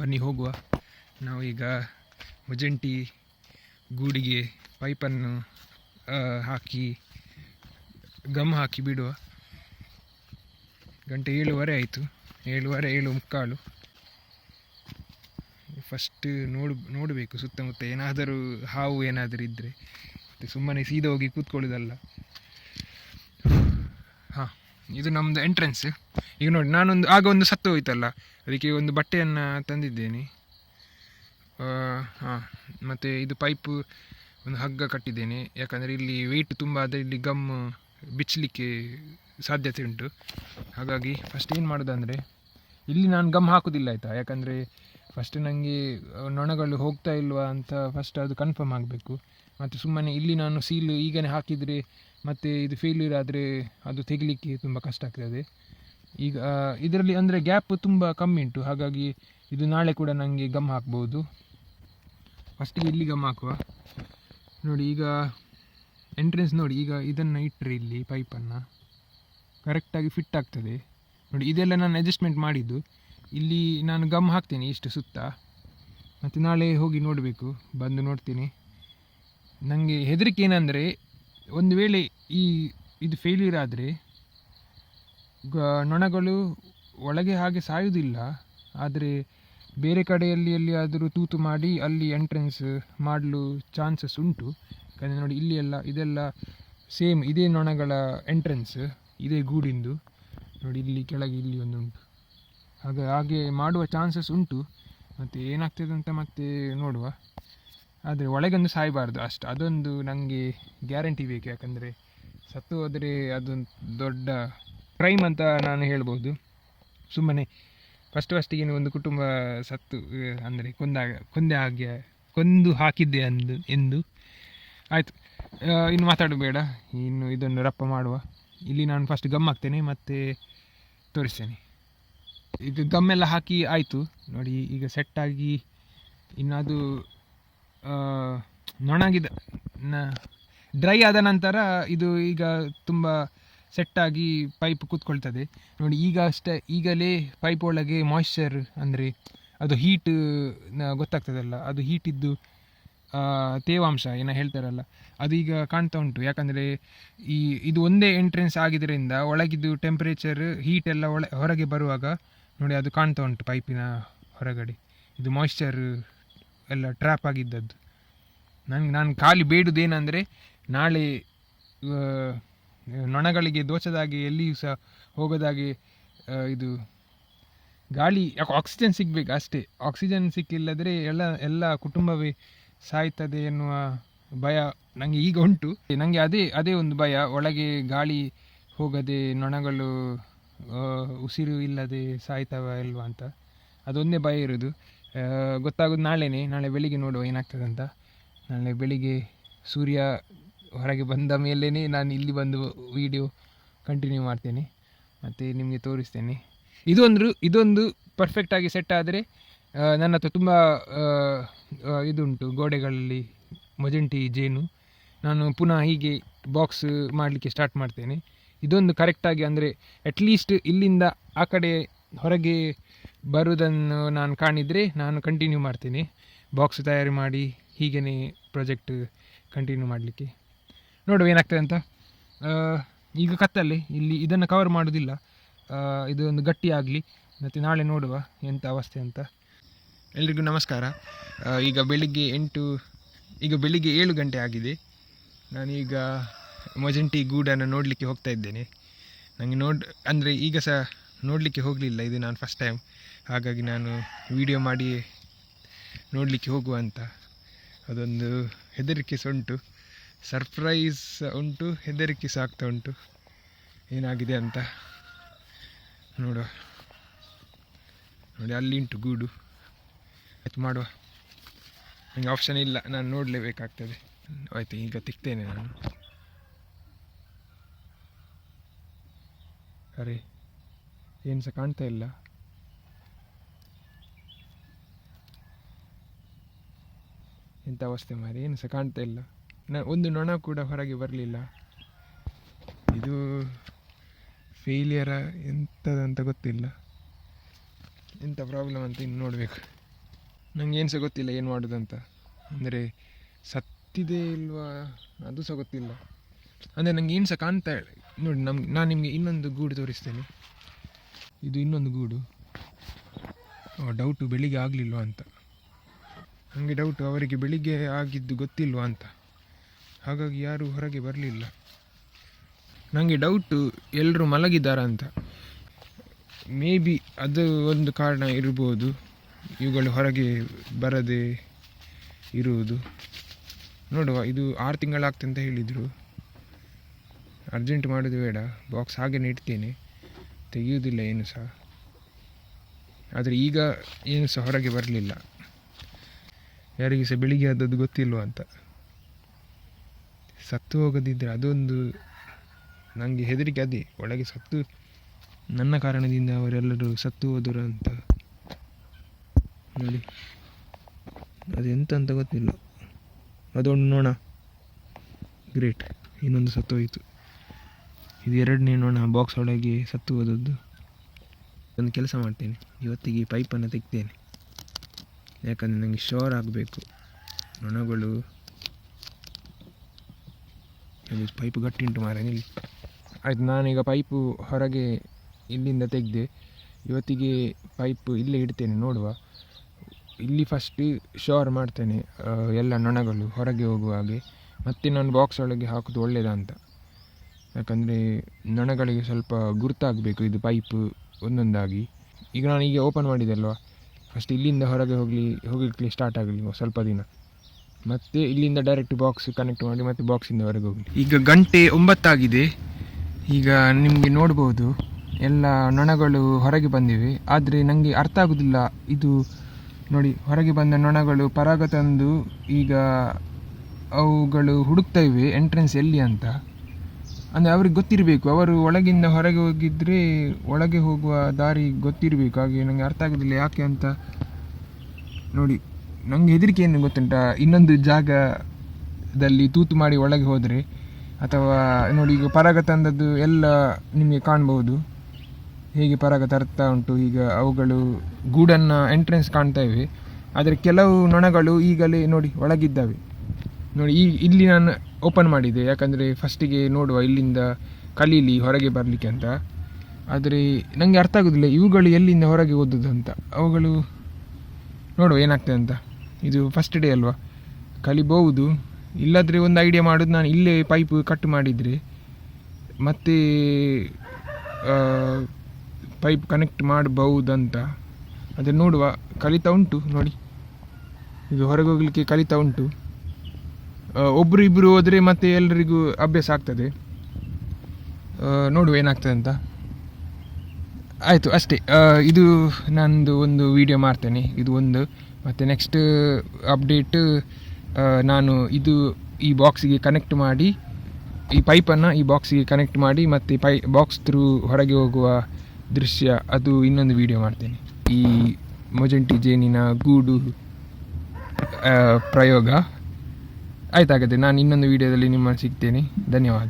ಬನ್ನಿ ಹೋಗುವ. ನಾವು ಈಗ ಮೊಜೆಂಟಿ ಗೂಡಿಗೆ ಪೈಪನ್ನು ಹಾಕಿ ಗಮ್ ಹಾಕಿ ಬಿಡುವ. ಗಂಟೆ 7:15 ಆಯಿತು, 7:15 7:45. ಫಸ್ಟ್ ನೋಡಬೇಕು ಸುತ್ತಮುತ್ತ ಏನಾದರೂ ಹಾವು ಏನಾದರೂ ಇದ್ದರೆ, ಮತ್ತು ಸುಮ್ಮನೆ ಸೀದಾ ಹೋಗಿ ಕೂತ್ಕೊಳ್ಳೋದಲ್ಲ. ಹಾಂ, ಇದು ನಮ್ಮದು ಎಂಟ್ರೆನ್ಸ್. ಈಗ ನೋಡಿ, ಆಗ ಒಂದು ಸತ್ತು ಹೋಯ್ತಲ್ಲ, ಅದಕ್ಕೆ ಒಂದು ಬಟ್ಟೆಯನ್ನು ತಂದಿದ್ದೇನೆ. ಹಾಂ, ಮತ್ತು ಇದು ಪೈಪು ಒಂದು ಹಗ್ಗ ಕಟ್ಟಿದ್ದೇನೆ, ಯಾಕಂದರೆ ಇಲ್ಲಿ ವೆಯ್ಟ್ ತುಂಬ ಆದರೆ ಇಲ್ಲಿ ಗಮ್ ಬಿಚ್ಚಲಿಕ್ಕೆ ಸಾಧ್ಯತೆ ಉಂಟು. ಹಾಗಾಗಿ ಫಸ್ಟ್ ಏನು ಮಾಡೋದಂದರೆ, ಇಲ್ಲಿ ನಾನು ಗಮ್ ಹಾಕೋದಿಲ್ಲ ಆಯಿತಾ, ಯಾಕಂದರೆ ಫಸ್ಟ್ ನನಗೆ ನೊಣಗಳು ಹೋಗ್ತಾ ಇಲ್ವಾ ಅಂತ ಫಸ್ಟ್ ಅದು ಕನ್ಫರ್ಮ್ ಆಗಬೇಕು. ಮತ್ತು ಸುಮ್ಮನೆ ಇಲ್ಲಿ ನಾನು ಸೀಲು ಈಗಲೇ ಹಾಕಿದರೆ ಮತ್ತು ಇದು ಫೇಲ್ಯೂರ್ ಆದರೆ ಅದು ತೆಗಿಲಿಕ್ಕೆ ತುಂಬ ಕಷ್ಟ ಆಗ್ತದೆ. ಈಗ ಇದರಲ್ಲಿ ಅಂದರೆ ಗ್ಯಾಪ್ ತುಂಬ ಕಮ್ಮಿ ಉಂಟು, ಹಾಗಾಗಿ ಇದು ನಾಳೆ ಕೂಡ ನನಗೆ ಗಮ್ ಹಾಕ್ಬೋದು. ಫಸ್ಟಿಗೆ ಇಲ್ಲಿ ಗಮ್ ಹಾಕುವ. ನೋಡಿ, ಈಗ ಎಂಟ್ರೆನ್ಸ್ ನೋಡಿ, ಈಗ ಇದನ್ನು ಇಟ್ಟರೆ ಇಲ್ಲಿ ಪೈಪನ್ನು ಕರೆಕ್ಟಾಗಿ ಫಿಟ್ ಆಗ್ತದೆ. ನೋಡಿ, ಇದೆಲ್ಲ ನಾನು ಅಡ್ಜಸ್ಟ್ಮೆಂಟ್ ಮಾಡಿದ್ದು. ಇಲ್ಲಿ ನಾನು ಗಮ್ ಹಾಕ್ತೇನೆ ಇಷ್ಟು ಸುತ್ತ, ಮತ್ತು ನಾಳೆ ಹೋಗಿ ನೋಡಬೇಕು, ಬಂದು ನೋಡ್ತೀನಿ. ನನಗೆ ಹೆದರಿಕೆ ಏನಂದರೆ, ಒಂದು ವೇಳೆ ಇದು ಫೇಲ್ಯೂರ್ ಆದರೆ ನೊಣಗಳು ಒಳಗೆ ಹಾಗೆ ಸಾಯುವುದಿಲ್ಲ, ಆದರೆ ಬೇರೆ ಕಡೆಯಲ್ಲಿ ಎಲ್ಲಿಯಾದರೂ ತೂತು ಮಾಡಿ ಅಲ್ಲಿ ಎಂಟ್ರೆನ್ಸ್ ಮಾಡಲು ಚಾನ್ಸಸ್ ಉಂಟು. ಯಾಕಂದರೆ ನೋಡಿ, ಇಲ್ಲಿ ಇದೆಲ್ಲ ಸೇಮ್ ಇದೇ ನೊಣಗಳ ಎಂಟ್ರೆನ್ಸ್, ಇದೇ ಗೂಡಿಂದು. ನೋಡಿ, ಇಲ್ಲಿ ಕೆಳಗೆ ಇಲ್ಲಿ ಒಂದು ಉಂಟು, ಹಾಗೆ ಮಾಡುವ ಚಾನ್ಸಸ್ ಉಂಟು. ಮತ್ತು ಏನಾಗ್ತದೆ ಅಂತ ಮತ್ತೆ ನೋಡುವ. ಆದರೆ ಒಳಗೊಂದು ಸಾಯಬಾರ್ದು ಅಷ್ಟು, ಅದೊಂದು ನನಗೆ ಗ್ಯಾರಂಟಿ ಬೇಕು. ಯಾಕಂದರೆ ಸತ್ತು ಹೋದರೆ ಅದೊಂದು ದೊಡ್ಡ ಕ್ರೈಮ್ ಅಂತ ನಾನು ಹೇಳ್ಬೋದು. ಸುಮ್ಮನೆ ಫಸ್ಟಿಗೆ ಒಂದು ಕುಟುಂಬ ಸತ್ತು ಅಂದರೆ ಕೊಂದು ಹಾಕಿದ್ದೆ ಎಂದು ಆಯಿತು. ಇನ್ನು ಮಾತಾಡಬೇಡ, ಇನ್ನು ಇದನ್ನು ರಪ್ಪ ಮಾಡುವ. ಇಲ್ಲಿ ನಾನು ಫಸ್ಟ್ ಗಮ್ ಹಾಕ್ತೇನೆ, ಮತ್ತು ತೋರಿಸ್ತೇನೆ. ಈಗ ಗಮ್ಮೆಲ್ಲ ಹಾಕಿ ಆಯಿತು ನೋಡಿ, ಈಗ ಸೆಟ್ಟಾಗಿ ಇನ್ನು ಅದು ಡ್ರೈ ಆದ ನಂತರ ಇದು ಈಗ ತುಂಬ ಸೆಟ್ಟಾಗಿ ಪೈಪ್ ಕೂತ್ಕೊಳ್ತದೆ. ನೋಡಿ, ಈಗಲೇ ಪೈಪ್ ಒಳಗೆ ಮಾಯ್ಶ್ಚರ್ ಅಂದರೆ ಅದು ಹೀಟ್ ಗೊತ್ತಾಗ್ತದಲ್ಲ, ಅದು ಹೀಟಿದ್ದು ತೇವಾಂಶ ಏನೋ ಹೇಳ್ತಾರಲ್ಲ, ಅದು ಈಗ ಕಾಣ್ತಾ ಉಂಟು. ಯಾಕಂದರೆ ಇದು ಒಂದೇ ಎಂಟ್ರೆನ್ಸ್ ಆಗಿದ್ದರಿಂದ ಒಳಗಿದ್ದು ಟೆಂಪ್ರೇಚರ್ ಹೀಟ್ ಎಲ್ಲ ಹೊರಗೆ ಬರುವಾಗ ನೋಡಿ ಅದು ಕಾಣ್ತಾ ಉಂಟು ಪೈಪಿನ ಹೊರಗಡೆ. ಇದು ಮಾಯ್ಶ್ಚರ್ ಎಲ್ಲ ಟ್ರ್ಯಾಪ್ ಆಗಿದ್ದದ್ದು. ನಾನು ಖಾಲಿ ಬೇಡುದೇನೆಂದರೆ, ನಾಳೆ ನೊಣಗಳಿಗೆ ದೋಚದಾಗೆ ಎಲ್ಲಿಯೂ ಸಹ ಹೋಗೋದಾಗೆ ಇದು ಗಾಳಿ ಆಕ್ಸಿಜನ್ ಸಿಗಬೇಕು ಅಷ್ಟೇ. ಆಕ್ಸಿಜನ್ ಸಿಕ್ಕಿಲ್ಲದ್ರೆ ಎಲ್ಲ ಕುಟುಂಬವೇ ಸಾಯ್ತದೆ ಎನ್ನುವ ಭಯ ನನಗೆ ಈಗ ಉಂಟು. ನನಗೆ ಅದೇ ಒಂದು ಭಯ, ಒಳಗೆ ಗಾಳಿ ಹೋಗದೆ ನೊಣಗಳು ಉಸಿರು ಇಲ್ಲದೆ ಸಾಯ್ತವ ಇಲ್ವಾ ಅಂತ, ಅದೊಂದೇ ಭಯ ಇರೋದು. ಗೊತ್ತಾಗೋದು ನಾಳೆ ಬೆಳಿಗ್ಗೆ ನೋಡುವ ಏನಾಗ್ತದಂತ. ನಾಳೆ ಬೆಳಿಗ್ಗೆ ಸೂರ್ಯ ಹೊರಗೆ ಬಂದ ಮೇಲೇ ನಾನು ಇಲ್ಲಿ ಬಂದು ವಿಡಿಯೋ ಕಂಟಿನ್ಯೂ ಮಾಡ್ತೇನೆ, ಮತ್ತು ನಿಮಗೆ ತೋರಿಸ್ತೇನೆ. ಇದೊಂದು ಪರ್ಫೆಕ್ಟಾಗಿ ಸೆಟ್ ಆದರೆ ನನ್ನ ಹತ್ರ ತುಂಬ ಇದುಂಟು ಗೋಡೆಗಳಲ್ಲಿ ಮೊಜೆಂಟಿ ಜೇನು. ನಾನು ಪುನಃ ಹೀಗೆ ಬಾಕ್ಸ್ ಮಾಡಲಿಕ್ಕೆ ಸ್ಟಾರ್ಟ್ ಮಾಡ್ತೇನೆ. ಇದೊಂದು ಕರೆಕ್ಟಾಗಿ ಅಂದರೆ ಅಟ್ಲೀಸ್ಟ್ ಇಲ್ಲಿಂದ ಆ ಕಡೆ ಹೊರಗೆ ಬರುವುದನ್ನು ನಾನು ಕಾಣಿದರೆ ನಾನು ಕಂಟಿನ್ಯೂ ಮಾಡ್ತೇನೆ ಬಾಕ್ಸ್ ತಯಾರಿ ಮಾಡಿ. ಹೀಗೇ ಪ್ರಾಜೆಕ್ಟ್ ಕಂಟಿನ್ಯೂ ಮಾಡಲಿಕ್ಕೆ ನೋಡುವ ಏನಾಗ್ತದೆ ಅಂತ. ಈಗ ಕತ್ತಲೆ, ಇಲ್ಲಿ ಇದನ್ನು ಕವರ್ ಮಾಡೋದಿಲ್ಲ, ಇದೊಂದು ಗಟ್ಟಿ ಆಗಲಿ, ಮತ್ತು ನಾಳೆ ನೋಡುವ ಎಂಥ ಅವಸ್ಥೆ ಅಂತ. ಎಲ್ರಿಗೂ ನಮಸ್ಕಾರ. ಈಗ ಬೆಳಿಗ್ಗೆ 7 ಗಂಟೆ ಆಗಿದೆ. ನಾನೀಗ ಮೊಜೆಂಟಿ ಗೂಡನ್ನು ನೋಡಲಿಕ್ಕೆ ಹೋಗ್ತಾ ಇದ್ದೇನೆ. ನನಗೆ ಅಂದರೆ ಈಗ ಸಹ ನೋಡಲಿಕ್ಕೆ ಹೋಗಲಿಲ್ಲ, ಇದು ನಾನು ಫಸ್ಟ್ ಟೈಮ್. ಹಾಗಾಗಿ ನಾನು ವಿಡಿಯೋ ಮಾಡಿ ನೋಡಲಿಕ್ಕೆ ಹೋಗುವ ಅಂತ. ಅದೊಂದು ಹೆದರಿಕೆ ಸಹ ಉಂಟು, ಸರ್ಪ್ರೈಸ್ ಉಂಟು, ಹೆದರಿಕೆ ಸಹ ಆಗ್ತಾ ಉಂಟು ಏನಾಗಿದೆ ಅಂತ ನೋಡುವ. ನೋಡಿ, ಅಲ್ಲಿ ಉಂಟು ಗೂಡು. ಆಯ್ತು, ಮಾಡುವ. ನನಗೆ ಆಪ್ಷನ್ ಇಲ್ಲ, ನಾನು ನೋಡಲೇಬೇಕಾಗ್ತದೆ. ಆಯಿತು, ಈಗ ತಿಕ್ತೇನೆ ನಾನು. ಅರೆ, ಏನು ಸಹ ಕಾಣ್ತಾ ಇಲ್ಲ. ಎಂಥ ಅವಸ್ಥೆ ಮಾರಿ, ಏನು ಸಹ ಕಾಣ್ತಾ ಇಲ್ಲ. ಒಂದು ನೊಣ ಕೂಡ ಹೊರಗೆ ಬರಲಿಲ್ಲ. ಇದು ಫೇಲಿಯರ ಎಂಥದಂತ ಗೊತ್ತಿಲ್ಲ, ಎಂಥ ಪ್ರಾಬ್ಲಮ್ ಅಂತ ಇನ್ನು ನೋಡಬೇಕು. ನನಗೆ ಏನು ಸಹ ಗೊತ್ತಿಲ್ಲ ಏನು ಮಾಡೋದಂತ. ಅಂದರೆ ಸತ್ತಿದೆ ಇಲ್ವಾ ಅದು ಸಹ ಗೊತ್ತಿಲ್ಲ. ಅಂದರೆ ನನಗೆ ಏನು ಸಹ ಕಾಣ್ತಾ ನೋಡಿ. ನಾನು ನಿಮಗೆ ಇನ್ನೊಂದು ಗೂಡು ತೋರಿಸ್ತೇನೆ. ಇದು ಇನ್ನೊಂದು ಗೂಡು. ಡೌಟು ಬೆಳಿಗ್ಗೆ ಆಗಲಿಲ್ವ ಅಂತ. ನನಗೆ ಡೌಟು ಅವರಿಗೆ ಬೆಳಿಗ್ಗೆ ಆಗಿದ್ದು ಗೊತ್ತಿಲ್ವ ಅಂತ. ಹಾಗಾಗಿ ಯಾರೂ ಹೊರಗೆ ಬರಲಿಲ್ಲ. ನನಗೆ ಡೌಟು ಎಲ್ಲರೂ ಮಲಗಿದ್ದಾರ ಅಂತ. ಮೇ ಬಿ ಅದು ಒಂದು ಕಾರಣ ಇರ್ಬೋದು, ಇವುಗಳು ಹೊರಗೆ ಬರದೆ ಇರುವುದು. ನೋಡುವ, ಇದು 6 ತಿಂಗಳಾಗ್ತದೆ ಅಂತ ಹೇಳಿದರು. ಅರ್ಜೆಂಟ್ ಮಾಡೋದು ಬೇಡ, ಬಾಕ್ಸ್ ಹಾಗೆಯೇ ಇಡ್ತೇನೆ, ತೆಗೆಯುವುದಿಲ್ಲ ಏನು ಸಹ. ಆದರೆ ಈಗ ಏನು ಸಹ ಹೊರಗೆ ಬರಲಿಲ್ಲ. ಯಾರಿಗೆ ಸಹ ಬೆಳಿಗ್ಗೆ ಆದದ್ದು ಗೊತ್ತಿಲ್ವ ಅಂತ. ಸತ್ತು ಹೋಗೋದಿದ್ದರೆ ಅದೊಂದು ನನಗೆ ಹೆದರಿಕೆ. ಅದೇ ಒಳಗೆ ಸತ್ತು ನನ್ನ ಕಾರಣದಿಂದ ಅವರೆಲ್ಲರೂ ಸತ್ತು ಹೋದರು ಅಂತ. ನೋಡಿ, ಅದೆಂತ ಅಂತ ಗೊತ್ತಿಲ್ಲ. ಅದೊಂದು ನೋಣ, ಗ್ರೇಟ್, ಇನ್ನೊಂದು ಸತ್ತು ಹೋಯಿತು. ಇದು 2ನೇ ನೋಣ ಬಾಕ್ಸ್ ಒಳಗೆ ಸತ್ತು ಹೋದದ್ದು. ಒಂದು ಕೆಲಸ ಮಾಡ್ತೇನೆ, ಇವತ್ತಿಗೆ ಈ ಪೈಪನ್ನು ತೆಗ್ತೇನೆ. ಯಾಕಂದರೆ ನನಗೆ ಶೋರ್ ಆಗಬೇಕು. ನೊಣಗಳು ಅಲ್ಲಿ ಪೈಪು ಗಟ್ಟಿ ಉಂಟು ಮಾರ, ನಿಲ್ಲಿ. ಆಯಿತು, ನಾನೀಗ ಪೈಪು ಹೊರಗೆ ಇಲ್ಲಿಂದ ತೆಗೆದೆ. ಇವತ್ತಿಗೆ ಪೈಪು ಇಲ್ಲೇ ಇಡ್ತೇನೆ. ನೋಡುವ, ಇಲ್ಲಿ ಫಸ್ಟ್ ಶೋರ್ ಮಾಡ್ತೇನೆ ಎಲ್ಲ ನೊಣಗಳು ಹೊರಗೆ ಹೋಗುವ ಹಾಗೆ. ಮತ್ತೆ ನಾನು ಬಾಕ್ಸ್ ಒಳಗೆ ಹಾಕೋದು ಒಳ್ಳೆಯದಂತ. ಯಾಕಂದರೆ ನೊಣಗಳಿಗೆ ಸ್ವಲ್ಪ ಗುರುತಾಗಬೇಕು ಇದು ಪೈಪು ಒಂದೊಂದಾಗಿ. ಈಗ ನಾನು ಈಗ ಓಪನ್ ಮಾಡಿದೆ ಅಲ್ವಾ, ಫಸ್ಟ್ ಇಲ್ಲಿಂದ ಹೊರಗೆ ಹೋಗಲಿಕ್ಕೆ ಸ್ಟಾರ್ಟ್ ಆಗಲಿ ಸ್ವಲ್ಪ ದಿನ. ಮತ್ತು ಇಲ್ಲಿಂದ ಡೈರೆಕ್ಟ್ ಬಾಕ್ಸ್ ಕನೆಕ್ಟ್ ಮಾಡಿ ಮತ್ತೆ ಬಾಕ್ಸಿಂದ ಹೊರಗೆ ಹೋಗಲಿ. ಈಗ ಗಂಟೆ 9 ಆಗಿದೆ. ಈಗ ನಿಮಗೆ ನೋಡ್ಬೋದು ಎಲ್ಲ ನೊಣಗಳು ಹೊರಗೆ ಬಂದಿವೆ. ಆದರೆ ನನಗೆ ಅರ್ಥ ಆಗೋದಿಲ್ಲ. ಇದು ನೋಡಿ, ಹೊರಗೆ ಬಂದ ನೊಣಗಳು ಪರಾಗ ತಂದು ಈಗ ಅವುಗಳು ಹುಡುಕ್ತಾ ಇವೆ ಎಂಟ್ರೆನ್ಸ್ ಎಲ್ಲಿ ಅಂತ. ಅಂದರೆ ಅವ್ರಿಗೆ ಗೊತ್ತಿರಬೇಕು, ಅವರು ಒಳಗಿಂದ ಹೊರಗೆ ಹೋಗಿದ್ರೆ ಒಳಗೆ ಹೋಗುವ ದಾರಿ ಗೊತ್ತಿರಬೇಕು. ಹಾಗೆ ನನಗೆ ಅರ್ಥ ಆಗೋದಿಲ್ಲ ಯಾಕೆ ಅಂತ. ನೋಡಿ, ನನಗೆ ಹೆದರಿಕೆ ಏನು ಗೊತ್ತುಂಟ, ಇನ್ನೊಂದು ಜಾಗದಲ್ಲಿ ತೂತು ಮಾಡಿ ಒಳಗೆ ಹೋದರೆ, ಅಥವಾ ನೋಡಿ ಈಗ ಪರಾಗ ತಂದದ್ದು ಎಲ್ಲ ನಿಮಗೆ ಕಾಣ್ಬೋದು ಹೇಗೆ ಪರಾಗ ತರ್ತಾ ಉಂಟು. ಈಗ ಅವುಗಳು ಗೂಡನ್ನು ಎಂಟ್ರೆನ್ಸ್ ಕಾಣ್ತಾ ಇವೆ. ಆದರೆ ಕೆಲವು ನೊಣಗಳು ಈಗಲೇ ನೋಡಿ ಒಳಗಿದ್ದಾವೆ. ನೋಡಿ, ಇಲ್ಲಿ ನಾನು ಓಪನ್ ಮಾಡಿದೆ, ಯಾಕಂದರೆ ಫಸ್ಟಿಗೆ ನೋಡುವ ಇಲ್ಲಿಂದ ಕಲೀಲಿ ಹೊರಗೆ ಬರಲಿಕ್ಕೆ ಅಂತ. ಆದರೆ ನನಗೆ ಅರ್ಥ ಆಗೋದಿಲ್ಲ ಇವುಗಳು ಎಲ್ಲಿಂದ ಹೊರಗೆ ಓದೋದು ಅಂತ. ಅವುಗಳು ನೋಡುವ ಏನಾಗ್ತದೆ ಅಂತ. ಇದು ಫಸ್ಟ್ ಡೇ ಅಲ್ವಾ, ಕಲಿಬಹುದು. ಇಲ್ಲಾದರೆ ಒಂದು ಐಡಿಯಾ ಮಾಡೋದು, ನಾನು ಇಲ್ಲೇ ಪೈಪು ಕಟ್ ಮಾಡಿದರೆ ಮತ್ತೆ ಪೈಪ್ ಕನೆಕ್ಟ್ ಮಾಡಬಹುದಂತ. ಅದೇ ನೋಡುವ, ಕಲಿತಾ ಉಂಟು ನೋಡಿ, ಇದು ಹೊರಗೆ ಹೋಗಲಿಕ್ಕೆ ಕಲಿತಾ ಉಂಟು. ಒಬ್ಬರು ಇಬ್ಬರು ಹೋದರೆ ಮತ್ತೆ ಎಲ್ಲರಿಗೂ ಅಭ್ಯಾಸ ಆಗ್ತದೆ. ನೋಡುವ ಏನಾಗ್ತದೆ ಅಂತ. ಆಯಿತು, ಅಷ್ಟೇ. ಇದು ನಂದು ಒಂದು ವಿಡಿಯೋ ಮಾಡ್ತೇನೆ, ಇದು ಒಂದು. ಮತ್ತು ನೆಕ್ಸ್ಟ್ ಅಪ್ಡೇಟ್, ನಾನು ಈ ಬಾಕ್ಸಿಗೆ ಕನೆಕ್ಟ್ ಮಾಡಿ, ಈ ಪೈಪನ್ನು ಈ ಬಾಕ್ಸಿಗೆ ಕನೆಕ್ಟ್ ಮಾಡಿ ಮತ್ತು ಬಾಕ್ಸ್ ಥ್ರೂ ಹೊರಗೆ ಹೋಗುವ ದೃಶ್ಯ, ಅದು ಇನ್ನೊಂದು ವಿಡಿಯೋ ಮಾಡ್ತೇನೆ. ಈ ಮೊಜೆಂಟಿ ಜೇನಿನ ಗೂಡು ಪ್ರಯೋಗ. ಆಯ್ತಾಗತ್ತೆ, ನಾನು ಇನ್ನೊಂದು ವಿಡಿಯೋದಲ್ಲಿ ನಿಮ್ಮನ್ನು ಸಿಗ್ತೇನೆ. ಧನ್ಯವಾದ.